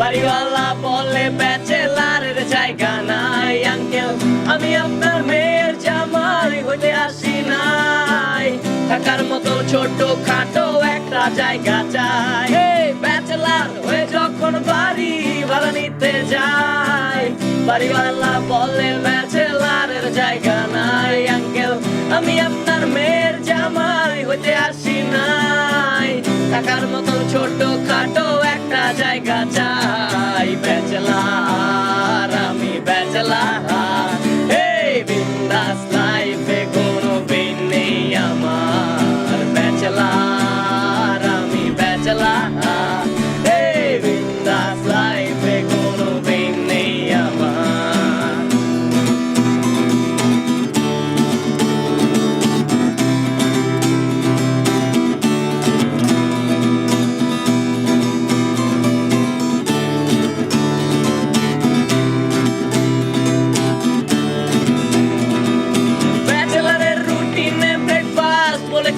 বাড়িওয়ালা বলে ব্যাচেলারের জায়গা নাই। আঙ্কেল আমি আপনার মেয়ের জামাই হইতে আসি নাই, থাকার মতো ছোট খাটো একটা জায়গা চাই। ব্যাচেলার হয়ে যখন বাড়ি ভাড়া নিতে যাই, বাড়িওয়ালা বলে ব্যাচেলারের জায়গা নাই। আঙ্কেল আমি আপনার মেয়ের জামাই হইতে আসি নাই, থাকার মতো ছোট খাটো একটা জায়গা চাই। ব্যাচেলার আমি ব্যাচেলার, এই বিন্দাস লাইফে কোনো পেন নেই আমার। ব্যাচেলার আমি ব্যাচেলার, এই বিন্দাস লাইফে কোনো পেন নেই আমার।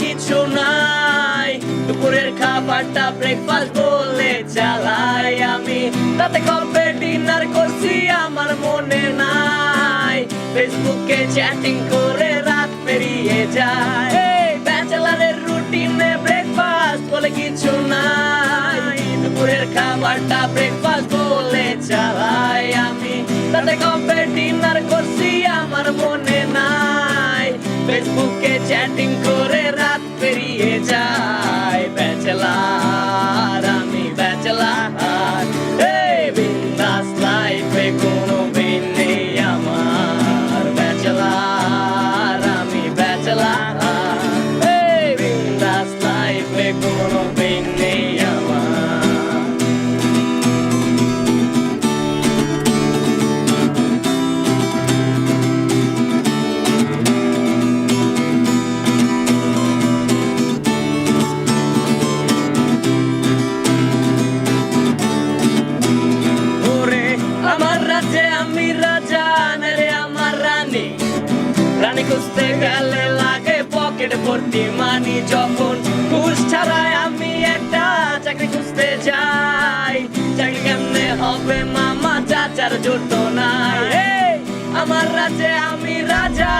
কিছু নাই, দুপুরের খাবারটা ব্রেকফাস্ট বলে চালাই আমি, তাতে কবে ডিনার করছি আমার মনে নাই। ফেসবুকে চ্যাটিং করে রাত পেরিয়ে যায়। ব্যাচেলারের রুটিনে ব্রেকফাস্ট বলে কিছু নাই, দুপুরের খাবারটা ব্রেকফাস্ট বলে চালাই আমি, তাতে কবে ডিনার করছি আমার মনে নাই। ফেসবুকে চ্যাটিং করে রাত পেরিয়ে যায়। ব্যাচেলার আমি ব্যাচেলার, এই বিন্দাস লাইফে কোনো পেন নেই আমার। ব্যাচেলার আমি ব্যাচেলার, এই বিন্দাস লাইফে কোনো পেন নেই আমার। আমি রাজা রে আমার রানী, রানী খুঁজতে গেলে লাগে পকেট ভর্তি মানি। যখন ঘুষ ছাড়াই আমি একটা চাকরি খুঁজতে যাই, চাকরি কেমনে হবে মামা চাচার জোট নাই। আমার রাজে আমি রাজা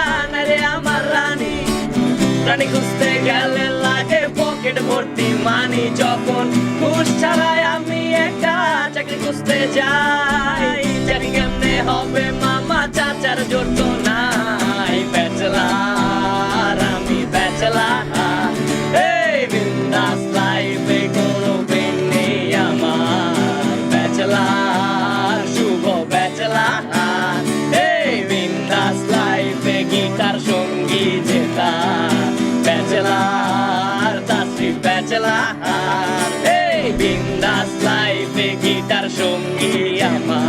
রে আমার রানী, রানী খুঁজতে গেলে লাগে পকেট ভর্তি মানি। যখন ঘুষ ছাড়াই আমি একটা চাকরি খুঁজতে যাই, চাকরি কেমনে হবে মামা চাচার জোট নাই। ব্যাচেলার আমি ব্যাচেলার, এই বিন্দাস লাইফে কোনো পেন নেই আমার। ব্যাচেলার শুভ ব্যাচেলার, এই বিন্দাস লাইফে গিটার সঙ্গী যেতা। ব্যাচেলার তাসরি ব্যাচেলার, এই বিন্দাস লাইফে গিটার সঙ্গী আমার।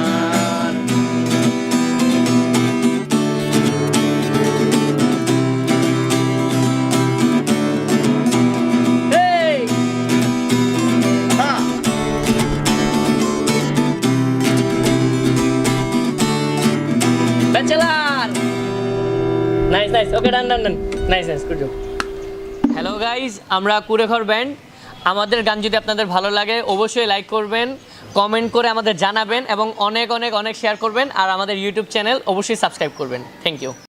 Bachelor nice nice, okay done done done, nice nice, good job. Hello guys, আমরা কুড়েঘর ব্যান্ড। আমাদের গান যদি আপনাদের ভালো লাগে অবশ্যই লাইক করবেন, কমেন্ট করে আমাদের জানাবেন এবং অনেক অনেক অনেক শেয়ার করবেন। আর আমাদের ইউটিউব চ্যানেল অবশ্যই সাবস্ক্রাইব করবেন। Thank you.